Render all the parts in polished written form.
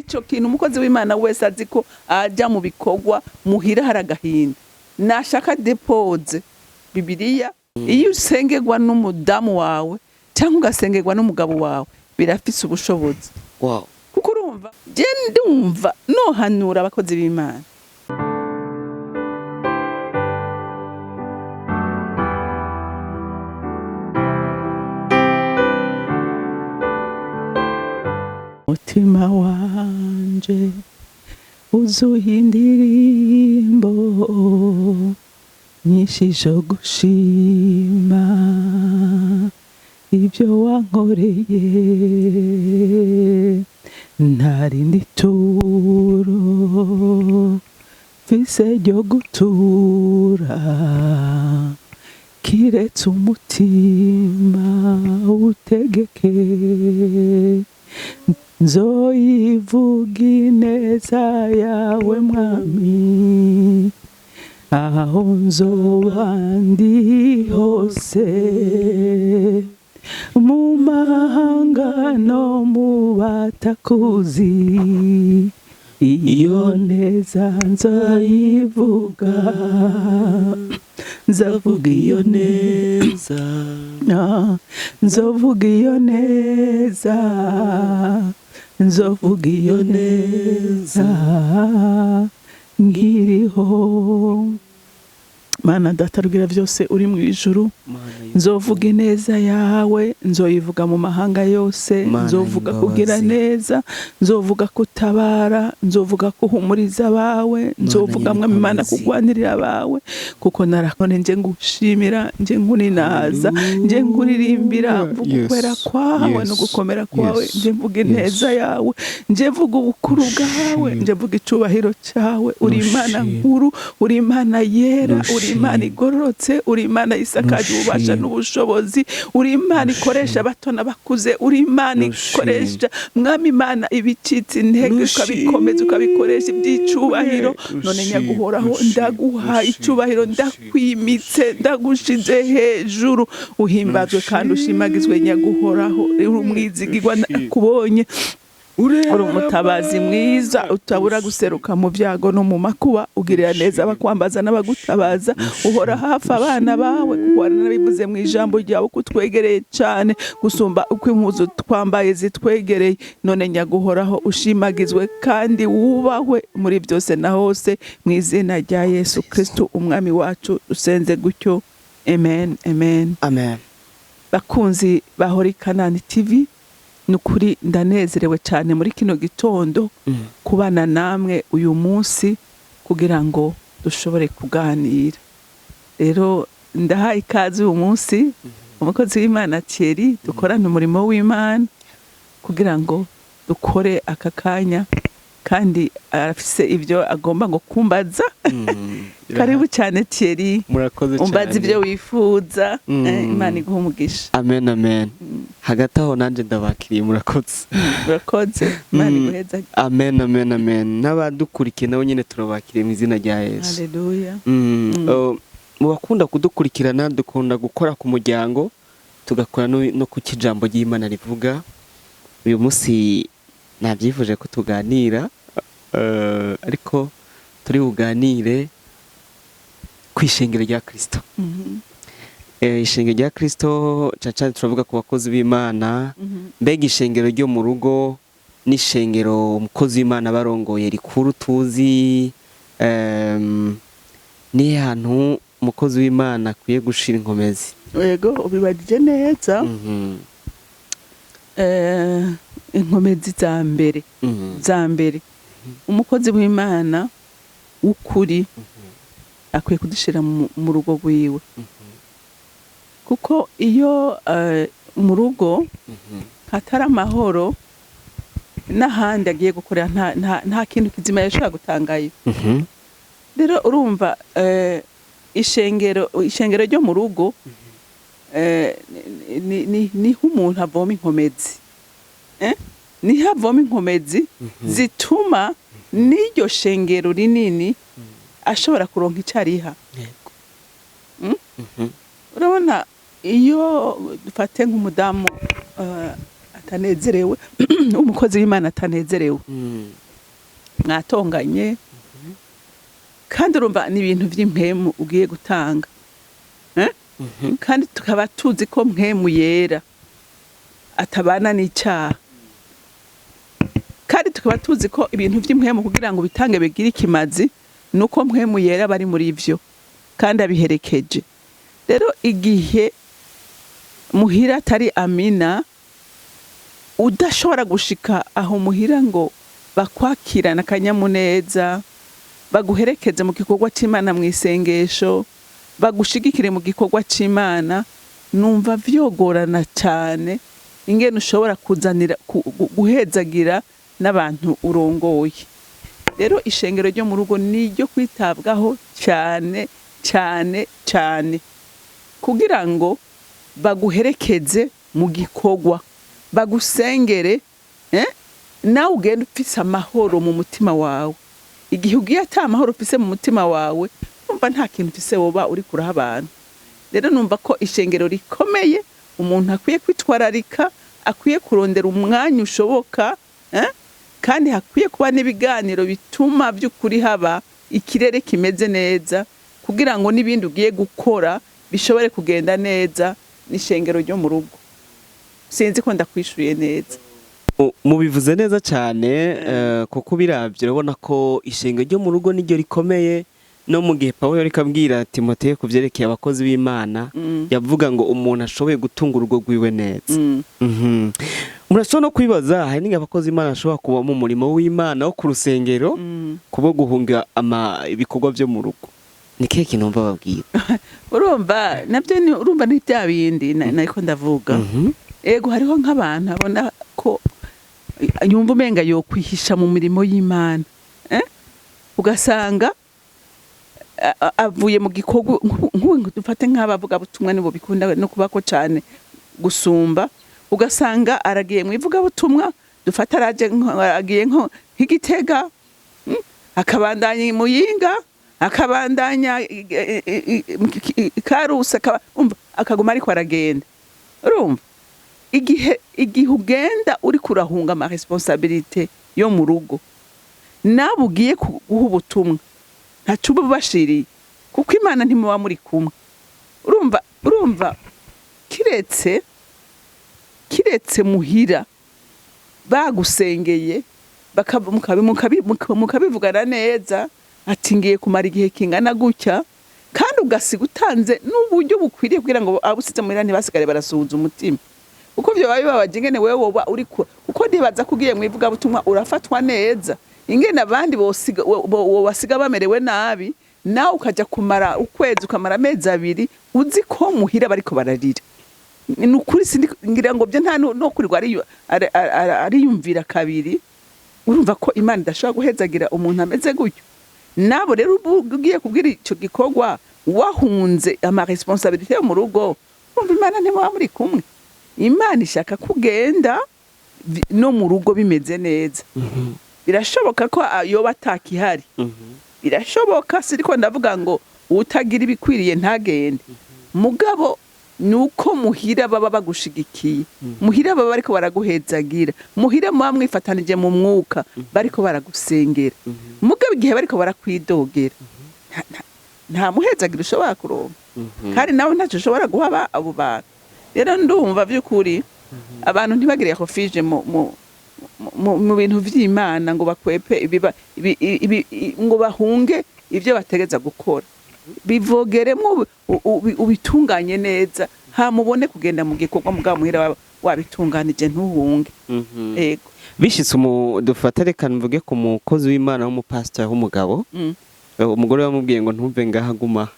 ico kintu umukozi w'Imana wese azi ko ajya mu bikorwa muhira haragahinda nashaka depose Bibiliya iyo usengerwa n'umudamu wawe cyangwa ugasengerwa n'umugabo wawe birafise ubushobozi. Wow. Kuko urumva je ndumva nohanura abakozi b'Imana. Mutima wanje uzuye indirimbo nyinshi zo gushima ibyo wankoreye, ntarindi turo mfise ryo gutura kiretse umutima utegeke, nzoyivuga ineza yawe mwami aho nzoba ndi hose, mu mahanga no mu batakuzi iyo neza nzoyivuga, nzovuga iyo neza, nzovuga iyo neza, nzovuga iyo neza ngiriho. Mana data rugira byose uri mu ijuru, nzovuga ineza yawe, nzoyivuga mu mahanga yose, nzovuga kugira neza, nzovuga kutabara, nzovuga kuhumuriza abawe, nzovuga mwami Mana kugwanirira abawe, kuko narakone nje ngushimira, nje nkuninaza, nje nkuririmbira, mvuga kwera kwawe no gukomera kwawe, nje mvuga ineza yawe, nje mvuga ubukuru bwawe, nje mvuga icubahiro cyawe. Uri Imana nkuru, uri Imana yera, uri Imana igororotse, uri Imana isakaje ububasha n'ubushobozi, uri Imana ikoresha abato n'abakuze, uri Imana ikoresha mwami Imana ibicitse intege ukabikomeza ukabikoresha iby'icubahiro. None nyaguhoraho ndaguha icubahiro, ndakwimitse, ndagushize hejuru, uhimbazwe kandi ushimagizwe nyaguhoraho. Uri umwizigirwa nakubonye, uri umutabazi mwiza utabura guseruka mu byago no mu makuba, ugirira neza abakwambaza n'abagutabaza, uhora hafi abana bawe, kuko waranabivuze mu ijambo ryawe kutwegereye cyane gusumba uko impuzu twambaye zitwegereye. None nyaguhoraho ushimagizwe kandi wubahwe muri byose na hose, mu izina rya Yesu Kristo umwami wacu usenze gutyo, amen, amen, amen. Bakunzi ba Holy Canaan TV, nukuri ndanezerewe cyane muri kino gitondo kubana namwe uyu munsi kugira ngo dushobore kuganira. Rero ndahaye ikaze uyu munsi umukozi w'Imana Thierry, dukorana umurimo w'Imana kugira ngo dukore aka kanya, kandi arafise ibyo agomba ngo kumbaza. Karibu cyane Thierry, murakoze cyane, umbaza ibyo wifuza. Imana iguhe umugisha. Amen, amen. Hagati aho nanje ndabakiriye, murakoze. Murakoze, Imana iguheza. Amen, amen, amen. N'abadukurikiye nabo nyine turabakiriye mu izina rya Yesu. Haleluya. Mu bakunda kudukurikirana dukunda gukora ku muryango, tugakora no ku kijambo ry'Imana rivuga. Uyu munsi nabyifuje ko tuganira, ariko turi buganire ku ishengero rya Kristo. Ishengero rya Kristo cyane turavuga ku bakozi b'Imana, mbega ishengero ryo mu rugo n'ishengero umukozi w'Imana barongoye rikuru tuzi, ni hantu umukozi w'Imana akwiye gushira inkomezi. Yego, ubibagije neza. Inkomezi za mbere umukozi w'Imana w'ukuri akwiye kudishira mu rugo rwiwe, kuko iyo mu rugo hatari amahoro n'ahandi agiye gukorera nta kintu kizima yashobora gutangayo. Rero urumva ishengero ryo mu rugo niho umuntu avoma inkomezi, niho avoma inkomezi zituma n'iryo shengero rinini ashobora kuronka icariha. Urabona iyo dufate nk'umudamu atanezerewe umukozi w'Imana atanezerewe mwatonganye kandi urumva ni ibintu by'impemu ugiye gutanga kandi tukaba tuzi ko mpemu yera atabana n'icyaha kandi tukaba tuzi ko ibintu by'impemu kugira ngo bitange bigire ikimazi nuko mpemu yera bari muri ivyo kandi abiherekeje. Rero igihe muhira atari amina udashobora gushika aho muhira ngo bakwakirana akanyamuneza baguherekeze mu gikorwa c'Imana mu isengesho bagushigikire mu gikorwa c'Imana, numva vyogorana cyane ingene ushobora kuzanira guhezagira n'abantu urongoye. Rero ishengero ryo mu rugo niryo kwitabwaho cyane cyane cyane kugira ngo baguherekeze mu gikorwa bagusengere nawe ugenda ufise amahoro mu mutima wawe. Igihe ugiye ata amahoro ufise mu mutima wawe numva nta kintu ufise woba uri kuraha abantu. Rero numva ko ishengero rikomeye umuntu akwiye kwitwararika, akwiye kurondera umwanya ushoboka kandi hakwiye kuba n'ibiganiro bituma by'ukuri haba ikirere kimeze neza kugira ngo n'ibindi ugiye gukora bishobore kugenda neza n'ishengero ryo mu rugo. Sinzi ko ndakwishuye neza. Mubivuze neza cyane kuko biravye urabona ko ishengero ryo mu rugo niryo rikomeye. No mu gihe Pawulo yari kabwira Timoteyo kuvyerekeye abakozi b'Imana yavuga ngo umuntu ashoboye gutunga urugo rwiwe neza. Murashobora no kwibaza hari n'inga abakozi b'Imana ashobora kuba mu murimo w'Imana wo ku rusengero kubo guhunga ibikorwa byo mu rugo. Ni kihe kintu mba babwira? Urumva nabyo urumva ni bya bindi nako ndavuga. Ego hariho nk'abantu abona ko yumva umenga yo kwihisha mu mirimo y'Imana. Ugasanga avuye mu gikorwa nk'ubu dufate nk'abavuga butumwa nibo bikunda no kubako cyane gusumba. Ugasanga aragiye mu ivuga butumwa dufata agiye nko higitega akabandanya Muyinga akabandanya Karusi akaguma ariko aragenda. Urumva igihe ugenda uri kurahunga ama responsabilité yo mu rugo nabo ugiye guha ubutumwa ntacu bubashiriye kuko Imana ntimuba muri kumwe. Urumva kiretse muhira bagusengeye mukabivugana neza ati ngiye kumara igihe kingana gutya kandi ugasiga utanze n'uburyo bukwiriye kugira ngo abusize muhira ntibasigare barasuhuza umutima uko byo babibabaje ingene wewe woba uri uko ndibaza kugiye mu ivuga butumwa urafatwa neza ingene abandi bosiga bamerewe nabi nawe ukaja kumara ukwezi ukamara amezi abiri uzi ko muhira bariko bararira. Ni ukuri ngira ngo byo nta no kurirwa ariyumvira kabiri. Urumva ko Imana idashobora guhezagira umuntu ameze gutyo. Nabo rero ugiye kubwira ico gikorwa wahunze ama responsabilité yo mu rugo urumva Imana ntimuba muri kumwe. Imana ishaka kugenda no mu rugo bimeze neza. Birashoboka ko yoba atakihari. Birashoboka siriko ndavuga ngo utagira ibikwiriye ntagende. Mugabo nuko muhira baba bagushigikiye. Muhira baba bariko baraguhezagira. Muhira muba mwifatanije mu mwuka bariko baragusengera. Mugabo igihe bariko barakwidogera nta muhezagira ushobora kuronka. Kandi nawe ntacyo ushobora guha abo bantu. Rero ndumva by'ukuri abantu ntibagire refuge mu bintu vy'Imana ngo bakwepe ngo bahunge ivyo bategeza gukora. Bivogeremo ubitunganye neza hamubone kugenda mu gikorwa mugabo muhira wabitunganije ntuhunge. Ego bishitse dufatare kanvuge ku mukozi w'Imana w'umupastor w'umugabo umugore yamubwiye ngo ntumve ngaha guma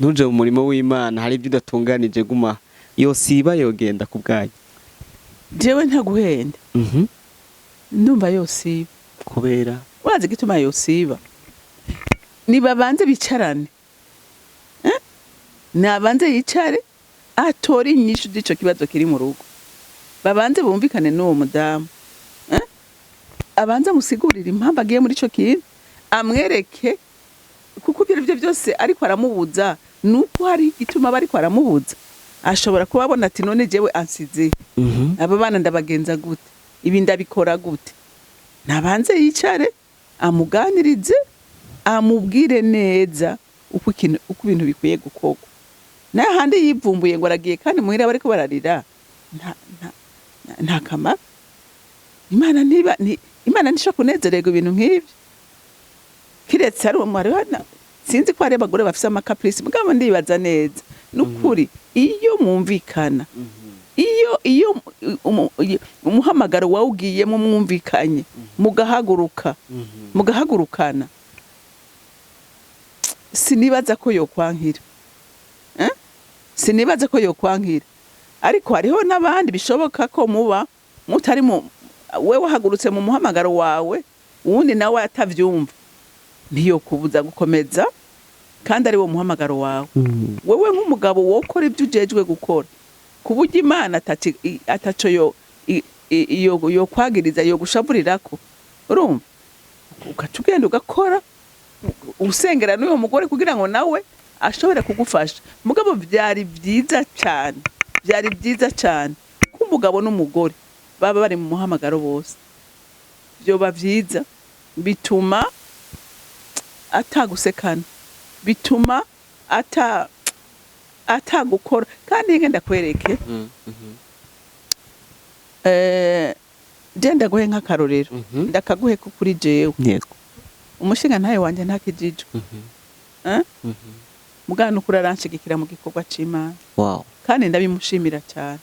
ntuje mu murimo w'Imana hari ibyo udatunganije guma yosiba yogenda kubgaye. Jewe ntaguhenda ndumva yosiba kubera urazi gituma yosiba nibabanze bicarane nabanze yicare atori inyishu z'ico kibazo kiri mu rugo babanze bumvikane n'uwo mudamu abanza musigurira impamvu agiye muri ico kintu amwereke kuko ibyo byose ariko aramubuza nuko hari igituma bariko aramubuza ashobora kuba abona ati none jewe ansize aba bana ndabagenza gute, ibi ndabikora gute. Nabanze yicare amuganirize, amubwire neza uko ibintu bikwiye gukorwa. Handi yivumbuye ngo aragiye kandi muhira bariko bararira, nta kamaro. Imana nishobora kunezererwa ibintu nk'ibyo. Kiretse ari umwari sinzi ko ari abagore bafise amakaprisi, mugabo ndibaza neza nukuri iyo mwumvikana, iyo umuhamagaro wawugiyemo mwumvikanye, mugahagurukana, sinibaza ko yokwankira. Sinibaza ko yokwankira. Ariko hariho n'abandi bishoboka ko muba mutari wewe wahagurutse mu muhamagaro wawe, uwundi nawe atavyumva, ntiyo kubuza gukomeza kandi ari wo muhamagaro wawe. Wewe nk'umugabo wokora ibyo ujejwe gukora, kuburyo Imana ataco yo kwagiriza, yo gushavurirako, urumva, ugaca ugenda ugakora usengera n'uwo mugore kugira ngo nawe ashobora kugufasha. Mugabo byari byiza cyane ko umugabo n'umugore baba bari mu muhamagaro bose. Byoba byiza, bituma atagusekana, bituma atagukora. Kandi ngenda kwereke genda guhe nk'akarorero, ndakaguhe ko kuri jewe. Umushinga ntaye wanje ntakijijwe, mugana ukuri aranshigikira mu gikorwa c'Imana. Kandi ndabimushimira cyane.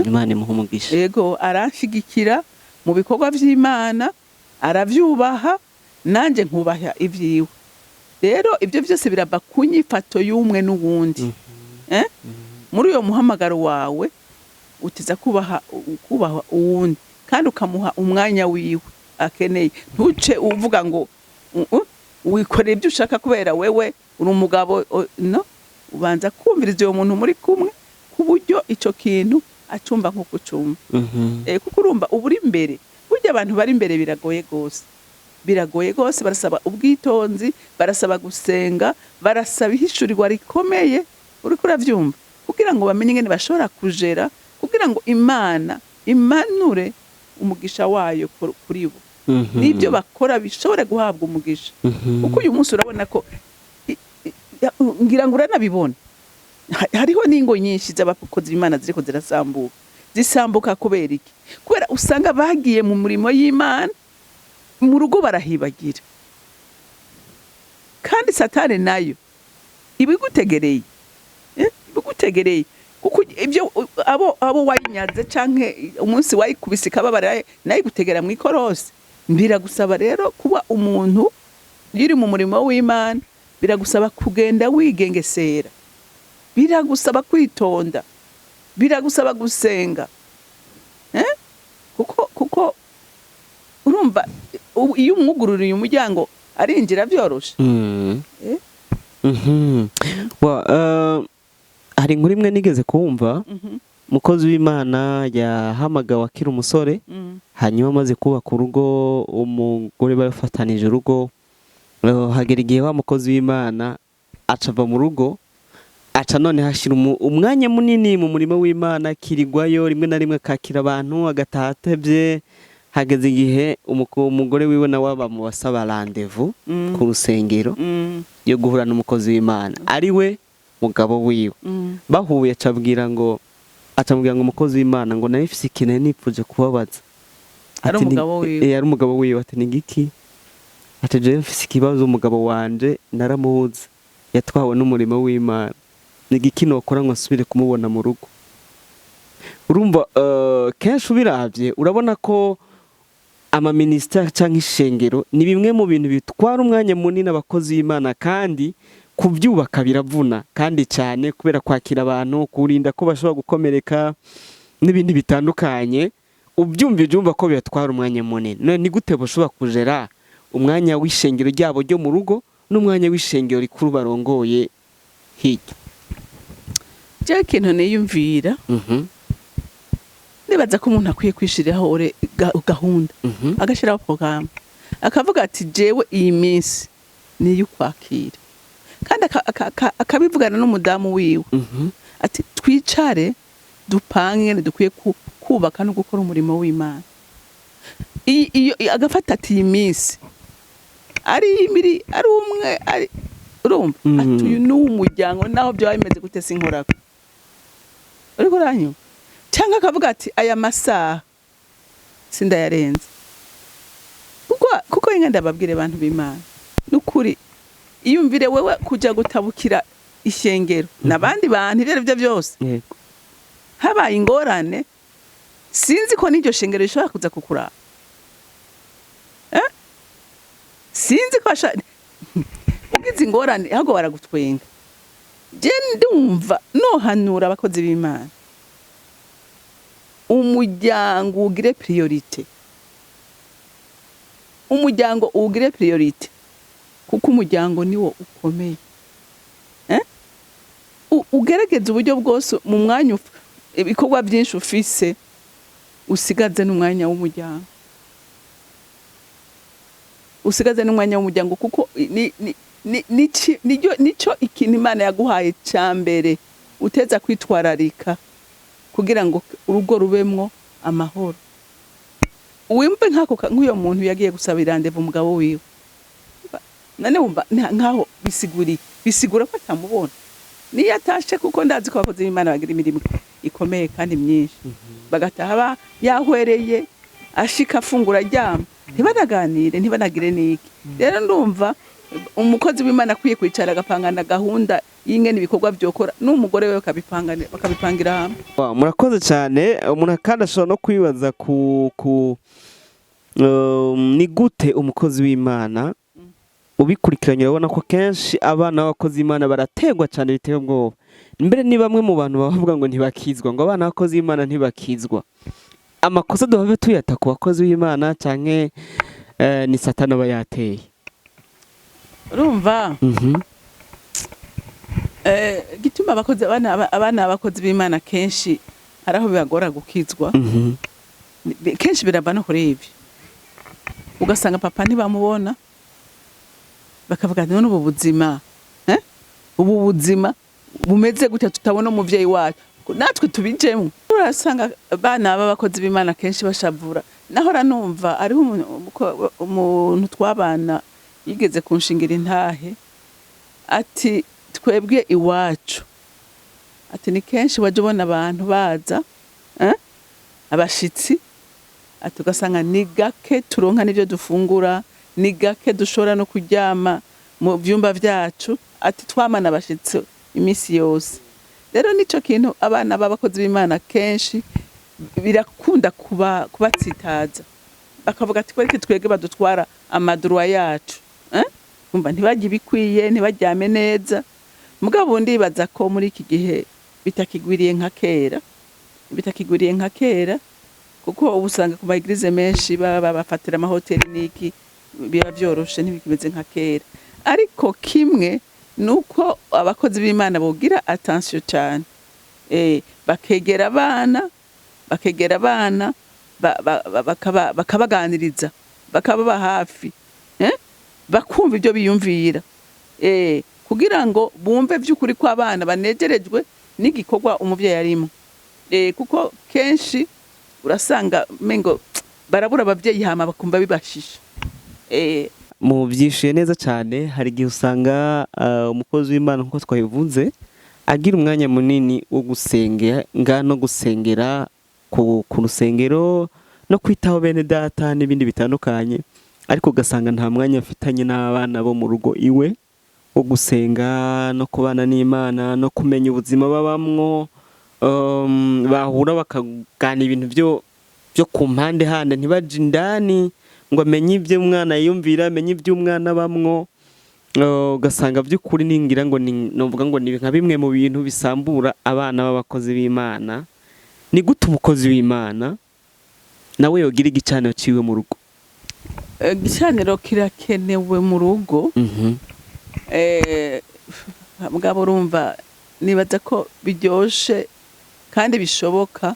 Imana imuhe umugisha. Yego, aranshigikira mu bikorwa vy'Imana, aravyubaha, nanje nkubaha ivyiwe. Rero ibyo byose biraba kunyifato y'umwe n'uwundi. Muri uyo muhamagaro wawe utiza kubaha uwundi kandi ukamuha umwanya wiwe akeneye. Ntuce uvuga ngo wikorera ibyo ushaka kubera wewe uri umugabo, no, ubanza kumviriza uyo muntu muri kumwe ku buryo ico kintu acumba nko kucumba. Kuko urumva uburi imbere, burya abantu bari imbere biragoye gose, barasaba ubwitonzi, barasaba gusenga, barasaba ihishurirwa rikomeye, uriko uravyumva, kugira ngo bamenye ingene bashobora kujera, kugira ngo Imana imanure umugisha wayo kuri bo. Nibyo bakora bishobora guhabwa umugisha. Kuko uyu munsi urabona ko ngira ngo uranabibona, hariho n'ingo nyinshi z'abakozi b'Imana ziriko zisambuka kubera iki? Kubera usanga bagiye mu murimo y'Imana, mu rugo barahibagira, kandi Satani nayo ibigutegereye kuko ibyo abo wayinyaze canke umunsi wayikubise kababara nayo gutegera mu ikorosi. Biragusaba rero kuba umuntu yiri mu murimo w'Imana, biragusaba kugenda wigengesera, biragusaba kwitonda, biragusaba gusenga, kuko urumva iyo umwugururiye umuryango arinjira byoroshe. Hari inkuru imwe nigeze kumva, umukozi w'Imana yahamagawe akiri umusore, hanyuma amaze kubaka urugo, umugore bafatanije urugo, hagera igihe wa mukozi w'Imana acava mu rugo, aca none hashira umwanya munini mu murimo w'Imana, kirigwayo rimwe na rimwe akakira abantu agataha atevye. Hageze igihe umugore wiwe nawe bamubasaba rendez-vous ku rusengero yo guhura n'umukozi w'Imana ari we mugabo wiwe. Bahuye acamubwira ngo umukozi w'Imana ngo nawe ifise ikintu nipfuje kubabaza. Ari umugabo wiwe ati nigiki? Ati je mfise ikibazo, umugabo wanje naramuhuza, yatwawe n'umurimo w'Imana, nigiki nokora ngo nsubire kumubona mu rugo? Urumva kenshi ubiravye urabona ko amaministeri canke ishengero ni bimwe mu bintu bitwara umwanya munini abakozi b'Imana, kandi kubyubaka biravuna kandi cyane, kubera kwakira abantu, kurinda ko bashobora gukomereka n'ibindi bitandukanye. Ubyumva ko bibatwara umwanya munini. None ni gute bashobora kujera umwanya w'ishengero ryabo ryo mu rugo n'umwanya w'ishengero rikuru barongoye hirya? Je kintu niyumvira, nibaza ko umuntu akwiye kwishiriraho gahunda, agashiraho programme, akavuga ati jewe iyi minsi niyo kwakira, kandi akabivugana n'umudamu wiwe, ati twicare dupange ingene dukwiye kubaka no gukora umurimo w'Imana. Iyo agafata ati iyi minsi ari umwe ari urumva ati uyu ni umuryango naho byo bimeze gute sinkorako ariko ranyu cyangwa akavuga ati aya masaha sindayarenze kuko inga ndababwire abantu b'Imana n'ukuri iyumvire wewe kuja gutabukira ishengero nabandi bantu ibyo byose habaye ingorane sinzi ko n'iryo shengero rishobora kuza kukuraba sinzi ko ugize ingorane ahubwo baragutwenga. Je ndumva nohanura abakozi b'Imana umuryango ugire priorite, umuryango ugire priorite kuko umuryango niwo ukomeye. Ugerageza uburyo bwose mu mwanya ibikorwa byinshi ufise usigaze n'umwanya w'umuryango, usigaze n'umwanya w'umuryango kuko nico ikintu Imana yaguhaye cyambere uteza kwitwararika kugira ngo urugo rubemwo amahoro. Wimve nk'uyo muntu yagiye gusaba irandevu umugabo wiwe nane wumva nkaho bisigura ko atamubona niyo atashe kuko ndazi ko abakozi b'Imana bagira imirimo ikomeye kandi myinshi bagataha yahwereye ashika afungura ryama ntibanaganire ntibanagire niki. Rero ndumva umukozi w'Imana kwiye kwicara agapangana gahunda y'ingene ibikorwa byokora n'umugore we bakabipangira hamwe. Murakoze cyane. Umuntu kandi ashobora no kwibaza ni gute umukozi w'Imana ubikurikiranye urabona ko kenshi abana b'abakozi b'Imana barategwa cyane biteye ubwoba. Mbere ni bamwe mu bantu bavuga ngo ntibakizwa, ngo abana b'abakozi b'Imana ntibakizwa. Amakosa duhave tuyata ku bakozi b'Imana canke ni Satani aba yateye? Urumva gituma abana abakozi b'Imana kenshi araho bibagora gukizwa kenshi birava no kuri ibi. Ugasanga papa ntibamubona bakavuga none ubu buzima bumeze gute tutabona umuvyeyi wacu natwe tubijemo. Urasanga abana b'abakozi b'Imana kenshi bashavura. Nahora numva ariho umuntu twabana yigeze kunshingira intahe ati twebwe iwacu ati ni kenshi waje ubona abantu baza abashitsi ati ugasanga ni gake turonka n'ibyo dufungura, ni gake dushora no kuryama mu byumba byacu, ati twamana abashitsi imisi yose. Rero nico kintu abana b'abakozi b'Imana kenshi birakunda kubatsitaza bakavuga ati kwereke twege badutwara amadurwa yacu umva ntibajye bikwiye ntibajyame neza. Mugabo ndibaza ko muri iki gihe bitakigwiriye nka kera kuko ubusanga ku maigrize menshi bafatira amahoteli niki biba byoroshe ntibikimeze nka kera. Ariko kimwe nuko abakozi b'Imana bogira attention cyane bakegera abana bakabaganiriza bakababa hafi bakumva ibyo biyumvira kugira ngo bumve by'ukuri ko abana banegerejwe n'igikorwa umuvyeyi arimo. Kuko kenshi urasanga mengo barabura abavyeyi hama bakumva bibashisha. Mu byishiye neza cyane. Hari igihe usanga umukozi w'Imana nkuko twabivuze agira umwanya munini wo gusenga no gusengera ku rusengero no kwitaho bene data n'ibindi bitandukanye, ariko ugasanga nta mwanya afitanye n'abana bo mu rugo iwe wo gusenga no kubana n'Imana no kumenya ubuzima babamwo. Bahura bakagana ibintu byo ku mpande hande ntibaje indani ngo amenye ibyo umwana yiyumvira, amenye ibyo umwana bamwo. Ugasanga by'ukuri ningira ngo novuga ngo ni nka bimwe mu bintu bisambura abana b'abakozi b'Imana. Ni gute umukozi w'Imana nawe yogira igicaniro ciwe mu rugo? Igicaniro kirakenewe mu rugo. Mugabo urumva nibaza ko biryoshe kandi bishoboka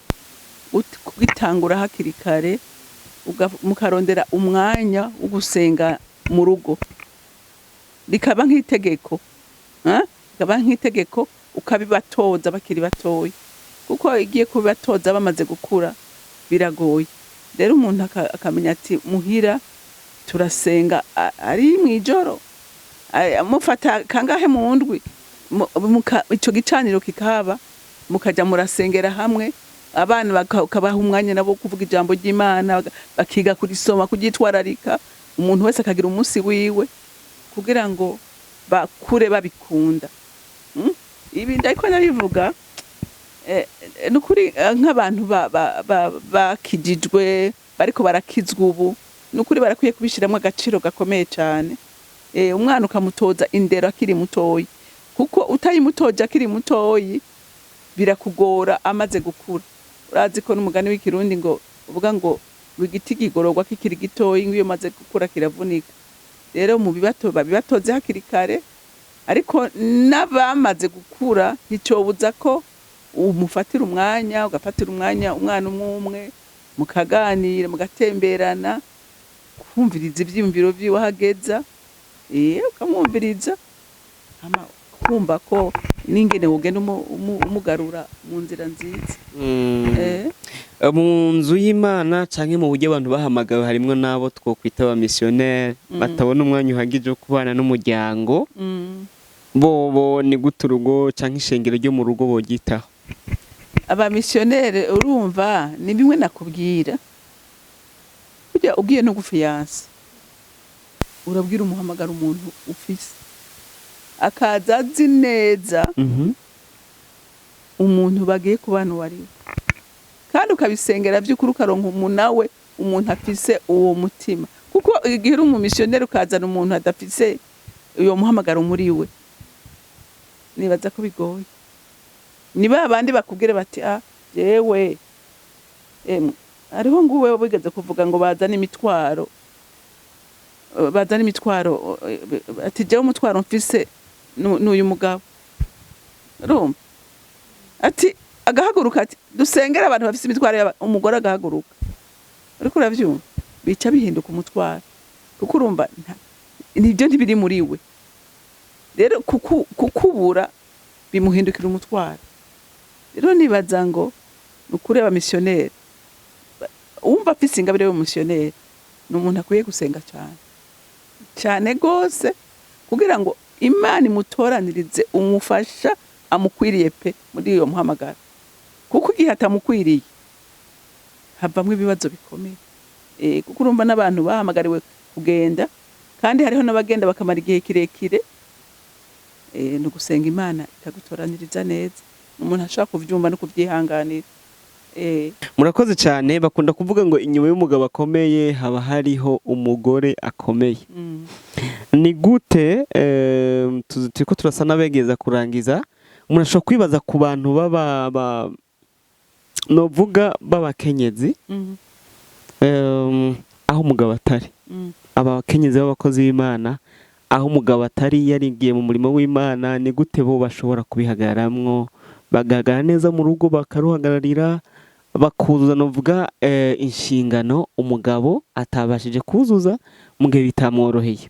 gitangura hakiri kare mukarondera umwanya wo gusenga mu rugo, bikaba nk'itegeko ukabibatoza bakiri batoya, kuko igiye kubibatoza bamaze gukura biragoye. Rero umuntu akamenya ati muhira turasenga ari mwijoro, mufata kangahe mu ndwi, ico gicaniro kikaba mukaja murasengera hamwe, abana bakabaha umwanya nabo kuvuga ijambo ry'Imana, bakiga kurisoma, kugitwararika, umuntu wese akagira umunsi wiwe kugira ngo bakure babikunda. Ibi ndiko nabivuga nukuri nk'abantu bakijijwe bariko barakizwa ubu, nukuri barakwiye kubishiramwe agaciro gakomeye cyane. Umwana ukamutoza indero akiri mutoyi, kuko utayimutoje akiri mutoyi birakugora amaze gukura. Urazi ko n'umugani w'ikirundi ngo uvuga ngo igiti kigororwa kikiri gitoyi, ngo iyo maze gukura kiravunika. Rero mu babibatoze hakiri kare, ariko n'abamaze gukura nticobuza ko umufatira umwanya, ugafatira umwanya umwana umwe mukaganira, mugatemberana, kumviriza ivyiyumviro vyiwe hageza, ukamwumviriza kumva ko n'ingene wogenda umugarura mu nzira nziza. Mu nzu y'Imana canke mu buryo abantu bahamagawe harimwo nabo twokwita aba missionnaire batabona umwanya uhagije wo kubana n'umuryango, bobo ni gute urugo canke ishengero ryo mu rugo bogitaho? Aba missionnaire urumva ni bimwe nakubwira, burya ugiye no gufiyansa urabwira umuhamagara umuntu ufise akaza azi neza umuntu bagiye kubana wari, kandi ukabisengera by'ukuri ukaronka nawe umuntu afise uwo mutima, kuko igihe uri umumissionnaire ukazana umuntu adafise uyo muhamagaro muri we, nibaza ko bigoye. Niba abandi bakubwire bati jewe ariho nguwe wigeze kuvuga ngo bazana imitwaro, ati jewe umutwaro mfise n'uyu mugabo, urumva ati agahaguruka ati dusengera abantu bafise imitwaro, umugore agahaguruka, ariko uravyumva bica bihinduka umutwaro, kuko urumva nibyo ntibiri muri we. Rero kukubura bimuhindukira umutwaro. Rero nibaza ngo nukureba missionnaire, umva afise ingabire yo missionnaire, n'umuntu akwiye gusenga cyane gose, kugira ngo Imana imutoranirize umufasha amukwiriye pe muri iyo muhamagara, kuko igihe atamukwiriye havamwe ibibazo bikomeye. Kuko urumva n'abantu bahamagariwe kugenda, kandi hariho n'abagenda bakamara igihe kirekire, no gusenga Imana ikagutoraniriza neza, umuntu ashaka kuvyumva no kuvyihanganira. Murakoze cyane. Bakunda kuvuga ngo inyuma y'umugabo akomeye haba hariho umugore akomeye. Ni gute turiko turasa n'abegeza kurangiza, umuntu ashobora kwibaza ku bantu novuga b'abakenyezi aho umugabo atari, abakenyezi b'abakozi b'Imana aho umugabo atari yarigiye mu murimo w'Imana, ni gute bo bashobora kubihagararamwo bagahagarara neza mu rugo, bakaruhagararira, bakuzuza novuga inshingano umugabo atabashije kuzuza mu gihe bitamworoheye?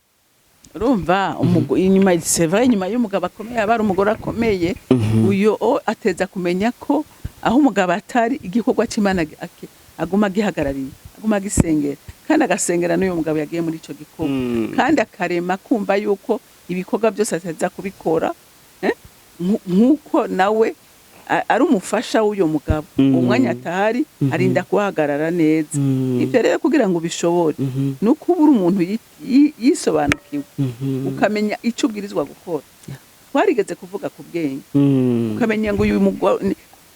Urumva inyuma seva inyuma y'umugabo akomeye aba ari umugore akomeye, uyo ateza kumenya ko aho umugabo atari igikorwa cy'Imana aguma gihagarariye, aguma gisengera, kandi agasengera n'uyo mugabo yagiye muri ico gikorwa, kandi akarema kumva yuko ibikorwa byose ateza kubikora nkuko nawe ari umufasha w'uyo mugabo. Umwanya atahari arinda kuhagarara neza. Ibyo rero kugira ngo bishobore nuko ubura umuntu yisobanukiwe, ukamenya icyo ubwirizwa gukora. Twarigeze kuvuga ku bwenge, ukamenya ngo uyu mugabo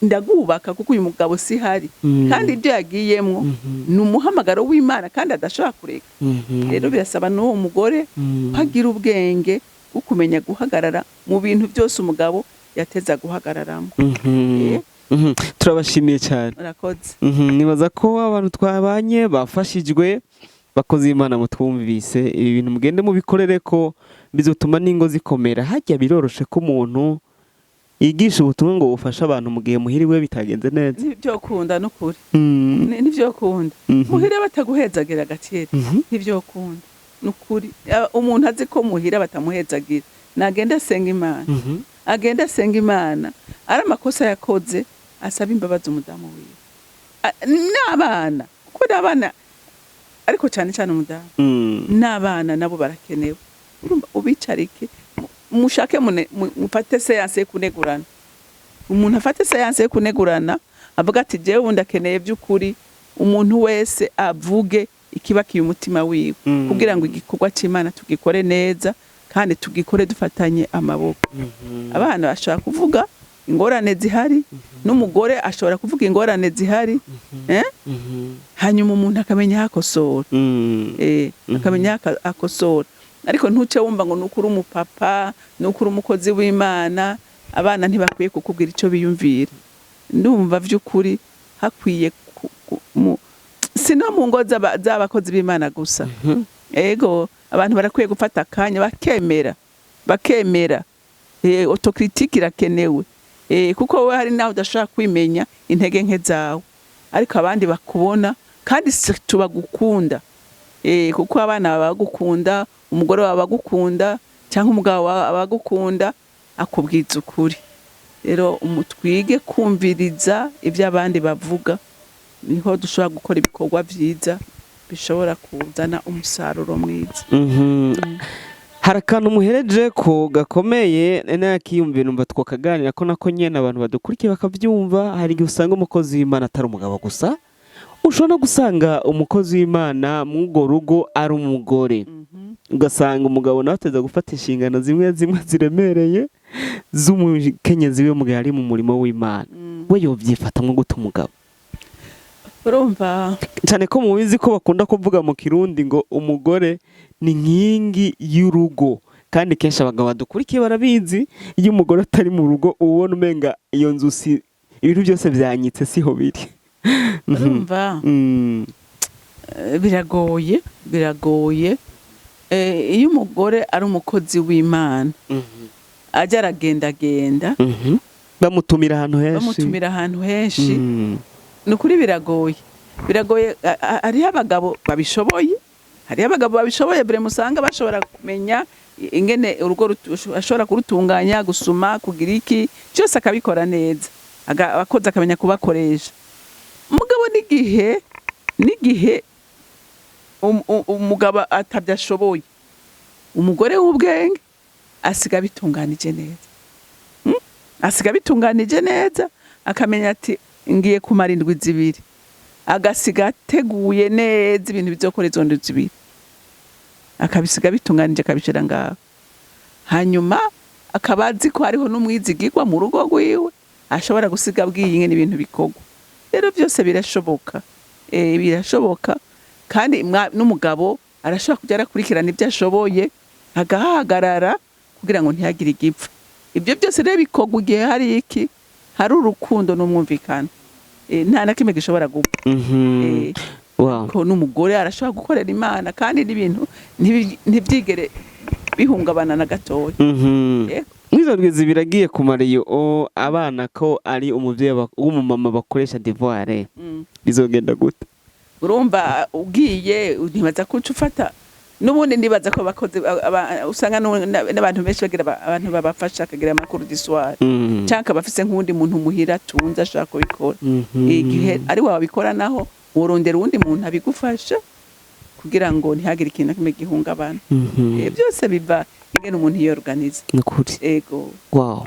ndagubaka kuko uyu mugabo si hari, kandi ibyo yagiyemwo ni umuhamagaro w'Imana kandi adashobora kureka. Rero birasaba n'uwo mugore hagira ubwenge bwo kumenya guhagarara mu bintu byose umugabo yateza guhagararamo. Turabashimiye cyane. Urakoze. Nibaza ko abantu twabanye bafashijwe, bakoze Imana mutwumvise, ibi bintu mugende mubikorere ko bizotuma n'ingo zikomera. Hajya biroroshe ko umuntu yigisha ubutumwa ngo bufashe abantu mu gihe muhiriwe bitagenze neza. Nibyo kunda n'ukuri. Nibyo kunda. Muhire bataguhezagira gakire. Nibyo kunda n'ukuri. Umuntu azi ko muhira batamuhezagira, nagenda asenga Imana. agenda asenga Imana, ari amakosa yakoze asaba imbabazi umudamu wiwe. N'abana kuko n'abana ariko cyane cyane umudamu n'abana nabo barakenewe. Ubicarike mushake mufate seanse yo kunegurana. Umuntu afate seanse yo kunegurana avuga ati jewe ubundi akeneye by'ukuri umuntu wese avuge ikibakiye umutima wiwe kugira ngo igikorwa cy'Imana tugikore neza kandi tugikore dufatanye amaboko. Abana bashobora kuvuga ingorane zihari, n'umugore ashobora kuvuga ingorane zihari, hanyuma umuntu akamenya akosora, akamenya akosora. Ariko ntuce wumva ngo nukuri umupapa, nukuri umukozi w'Imana, abana ntibakwiye kukubwira icyo biyumvira. Ndumva by'ukuri hakwiye sino mu ngo z'abakozi b'Imana gusa. Ego abantu barakwiye gufata akanya bakemera autocritique irakenewe. Kuko wowe hari nawe udashaka kwimenya intege nke zawe, ariko abandi bakubona kandi tubagukunda. Kuko abana babagukunda, umugore wabagukunda cyangwa umugabo wabagukunda akubwiza ukuri. Rero umutwige kumviriza ibyo abandi bavuga, niho dushobora gukora ibikorwa byiza bishobora kuzana umusaruro mwiza. Hari akantu muhereje ko gakomeye nakiyumvira numva twakaganira ko nako nyene abantu badukurikiye bakavyumva. Hari igihe usanga umukozi w'Imana atari umugabo gusa, ushobora gusanga umukozi w'Imana mw'urwo rugo ari umugore. Ugasanga umugabo nawe ateza gufata inshingano zimwe ziremereye z'umukenyezi we mu gihe ari mu murimo w'Imana. We yovyifatamwe gute umugabo? Urumva cyane ko mubizi ko bakunda kuvuga mu Kirundi ngo umugore ni nkingi y'urugo, kandi kenshi abagabo badukurikiye barabizi. Iyo umugore atari mu rugo ubona umenga iyo nzu si ibintu byose byanyitse siho biri. Urumva biragoye. Iyo umugore ari umukozi w'Imana ajya aragendagenda, bamutumira ahantu henshi, nukuri biragoye. Hariho abagabo babishoboye, bure musanga bashobora kumenya ingene urugo ashobora kurutunganya, gusuma, kugira iki cyose akabikora neza, abakozi akamenya kubakoresha. Umugabo n'igihe umugabo atabyashoboye, umugore w'ubwenge asiga bitunganije neza, akamenya ati ngiye kumara indwi zibiri, agasiga ateguye neza ibintu bizokora izo ndwi zibiri, akabisiga bitunganije akabishira ngaho. Hanyuma akabazi ko hariho n'umwizigirwa mu rugo rwiwe ashobora gusiga abwiye ibintu bikorwa. Rero byose birashoboka, kandi n'umugabo arashobora kujya arakurikirana ibyo ashoboye agahagarara kugira ngo ntihagire igipfa. Ibyo byose rero bikorwa igihe hari urukundo n'umwumvikano, nta na kimwe gishobora gupfa. Ko n'umugore arashobora gukorera Imana kandi n'ibintu ntibyigere bihungabana na gatoya. Mwizo rwizi biragiye kumara iyo abana ko ari umuvyeyi w'umumama bakoresha devoir, bizogenda gute? Urumva ugiye ntibaza ko ufata n'ubundi ndibaza ko bakoze usanga n'abantu benshi bagira abantu babafasha akagira amakuru d'histoire, cyangwa bafise nk'undi muntu muhira tunza ashaka kubikora. Igihe ari wabikora naho worondera uwundi muntu abigufasha kugira ngo ntihagire ikintu kimwe gihungabana. Byose biva ingene umuntu yiyorganiza. Ego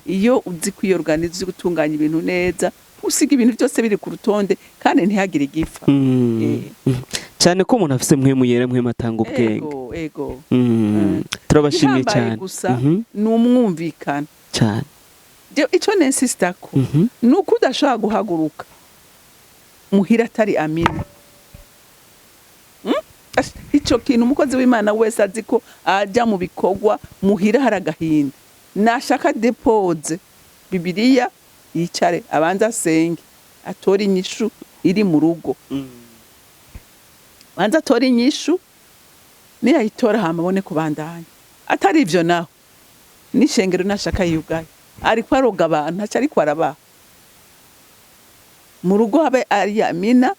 iyo uzi kwiyorganiza, uzi gutunganya ibintu neza, usiga ibintu byose biri ku rutonde kandi ntihagire igifa. Cyane ko umuntu afise mwe matanga ubwenge. Ego turabashimiye cyane. Gusa n'umwumvikana cyane. Icyo nensista ko nuko udashaka guhaguruka muhira atari Amina. Icyo kintu umukozi w'Imana wese azi ko ajya mu bikorwa muhira haragahinda, nashaka depose Bibiliya yicare abanza asenge, atore inyishu iri mu rugo. Banza atore inyishu, niyayitora hama abone kubandanya. Atari ivyo naho n'ishengero nashaka yugaye, ariko aroga abantu aca ariko arabaha mu rugo habe ari Amina,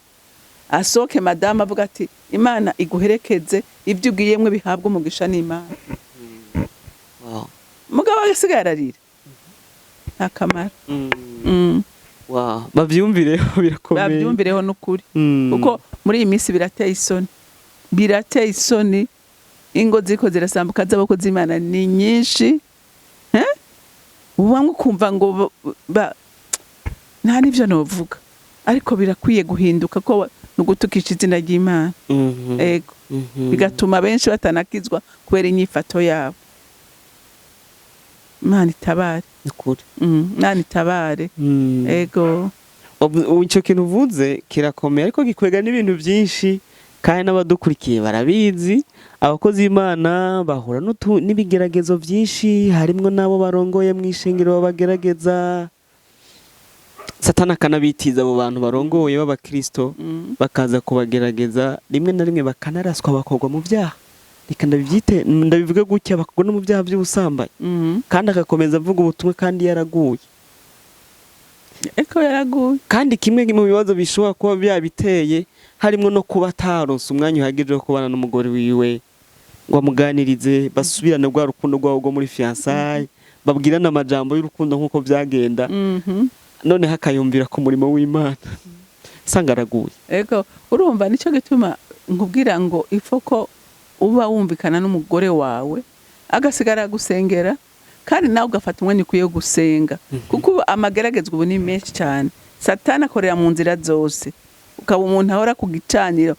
asoke madama avuga ati Imana iguherekeze, ibyo ugiyemwe bihabwa umugisha n'Imana. Mugabo agasigaye ararira, nta kamaro. Bavyumvireho birakomeye. Bavyumvireho n'ukuri. Kuko muri iyi minsi birateye isoni ingo ziko zirasambuka z'abakozi Imana ni nyinshi. Ubamwe kumva ngo nta nivyo novuga, ariko birakwiye guhinduka ko nugutukisha izina ry'Imana. Ego bigatuma benshi batanakizwa kubera inyifato yabo. Imana itabare. Ukuri. Imana itabare. Ego. Ico kintu uvuze kirakomeye, ariko gikwega n'ibintu byinshi kandi n'abadukurikiye barabizi. Abakozi b'Imana bahura n'ibigeragezo byinshi, harimwo nabo barongoye mu ishengero bagerageza. Satana kanabitiza abo bantu barongoye b'abakristo bakaza kubagerageza, rimwe na rimwe bakanaraswa bakogwa mu byaha. Reka ndabivuga gutya, bakogwa no mu byaha by'ubusambanyi. Kandi akakomeza avuga ubutumwa kandi yaraguye. Eko yaraguye. Kandi kimwe mu bibazo bishobora kuba byabiteye harimo no kuba ataronse umwanya uhagije wo kubana n'umugore wiwe ngo amuganirize, basubirane rwa rukundo rwabo muri fiançailles, babwirana amajambo y'urukundo nk'uko byagenda. None hakayumvira ku murimo w'Imana sangaraguye. Ego urumva nico gituma nkubwira ngo ifoko uba wumvikana n'umugore wawe agasigara gusengera, kandi nawe ugafata umwanya ukwiye gusenga. Kuko amageragezwa ubu ni menshi cyane. Satani akorera mu nzira zose, ukaba umuntu ahora ku gicaniro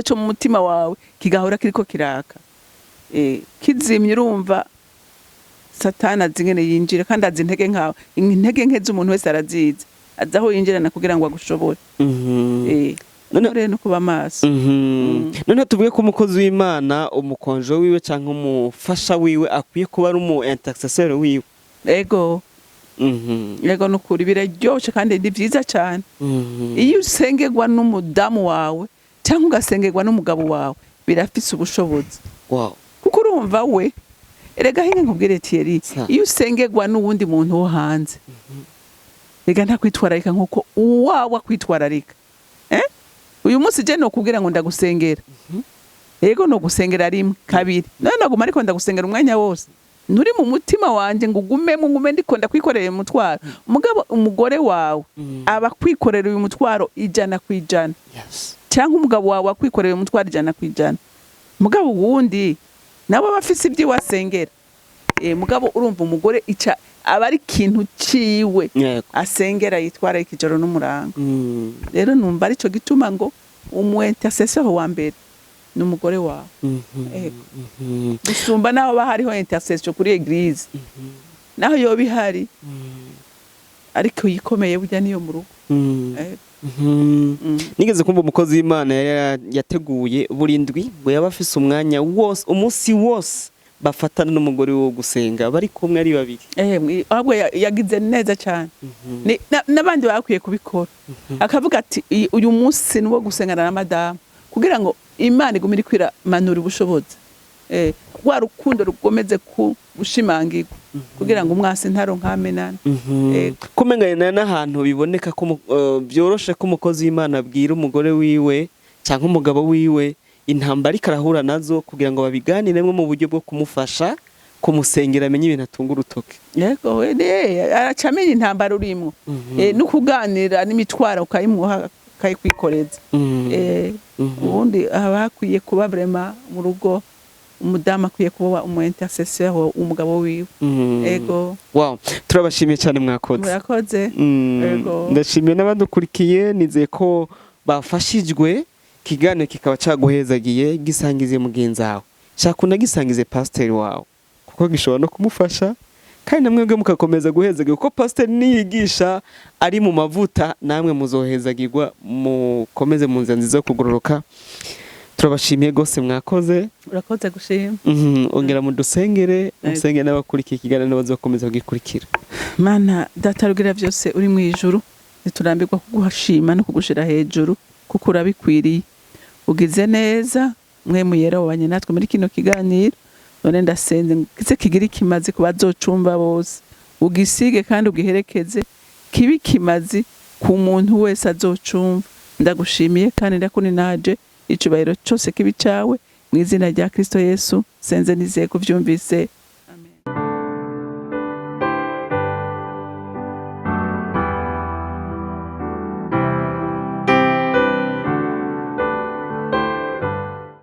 cyo mu mutima wawe kigahora kiriko kiraka, kizimye. Urumva Satani azingene yinjira, kandi azi intege nke z'umuntu wese arazizi, azaho yinjirana kugira ngo agushobore. None no kuba maso. None tuvuge ko umukozi w'Imana, umukonjo wiwe canke umufasha wiwe akwiye kuba ari umu intercesseur wiwe. Ego. Ego nukuri biraryoshe kandi ndi byiza cyane. Iyo usengerwa n'umudamu wawe cyangwa ugasengerwa n'umugabo wawe birafise ubushobozi. Kuko urumva we erega hinge nkubwire Thierry, iyo usengerwa n'uwundi muntu wo hanze, rega nta kwitwararika nkuko uwawe kwitwararika. Uyu munsi je no kubwira ngo ndagusengera. Ego no gusengera rimwe kabiri. None naguma ariko ndagusengera umwanya wose. Nuri mu mutima wanje ngo ngume ndiko ndakwikorera umutwaro. Mugabo umugore wawe aba kwikorera uyu mutwaro 100%. Cyangwa umugabo wawe akwikorera umutwaro 100%. Mugabo wundi nabo bafise ibyo wasengera. Mugabo urumva umugore aba ari kintu ciwe asengera yitwara ikijoro n'umurango. Rero numva arico gituma ngo umu intercesseur wa mbere n'umugore wawe. Gusumba naho bahariho intercession kuri eglise, naho yo bihari, ariko yikomeye burya niyo mu rugo. Nigeze kumva umukozi w'Imana yateguye burindwi ngo yabafise umwanya wose, umunsi wose bafatana n'umugore wo gusenga bari kumwe ari babiri. Ahubwo yagize neza cyane. N'abandi bakwiye kubikora. Akavuga ati uyu munsi ni wo gusengana na madame kugira ngo Imana igumire kwira manura ubushobozi. Wa rukundo rugomeze ku gushimangirwa kugira ngo umwasi ntaro nkamenana. Kumengana n'ahantu biboneka ko byoroshe ko umukozi w'Imana abwira umugore wiwe cyangwa umugabo wiwe intambara ikarahura nazo kugira ngo babiganiremwe mu buryo bwo kumufasha kumusengera amenye ibintu atunga urutoke. Yego aracamenya intambara urimo. No kuganira n'imitwaro ukayimuha kayikwikoreza. Ubundi abakwiye kuba vraiment mu rugo umudamu akwiye kuba umu intercesseur umugabo wiwe. Ego. Wow, turabashimiye cyane mwakoze. Murakoze. Ego. Ndashimiye n'abadukurikiye, nizeye ko bafashijwe, kigane kikaba caguhezagiye, gisangize mugenzi wawe. Shakunda gisangize pastor wawe kuko gishobora no kumufasha, kandi namwebwe mukakomeza guhezagiye kuko pastor niyigisha ari mu mavuta, namwe muzohezagirwa, mukomeze mu nzira nziza kugororoka. Turabashimiye gose mwakoze. Urakoze gushima. Ongera mu dusengere, musenge n'abakurikiye ikiganiro n'abazokomeza kugikurikira. Mana data rugira byose uri mu ijuru, niturambirwa kuguhashima no kugushira hejuru kuko urabikwiriye. Ugize neza, mwe muyera wabanye natwe muri kino kiganiro. None ndasenze kize kigira ikimazi ku bazocumva bose. Ugisige kandi ugiherekeze kibi kimazi ku muntu wese azocumva. Ndagushimiye kandi ndakuninaje icubahiro cyose kibi cawe mu izina rya Kristo Yesu senze nizeye kuvyumvise.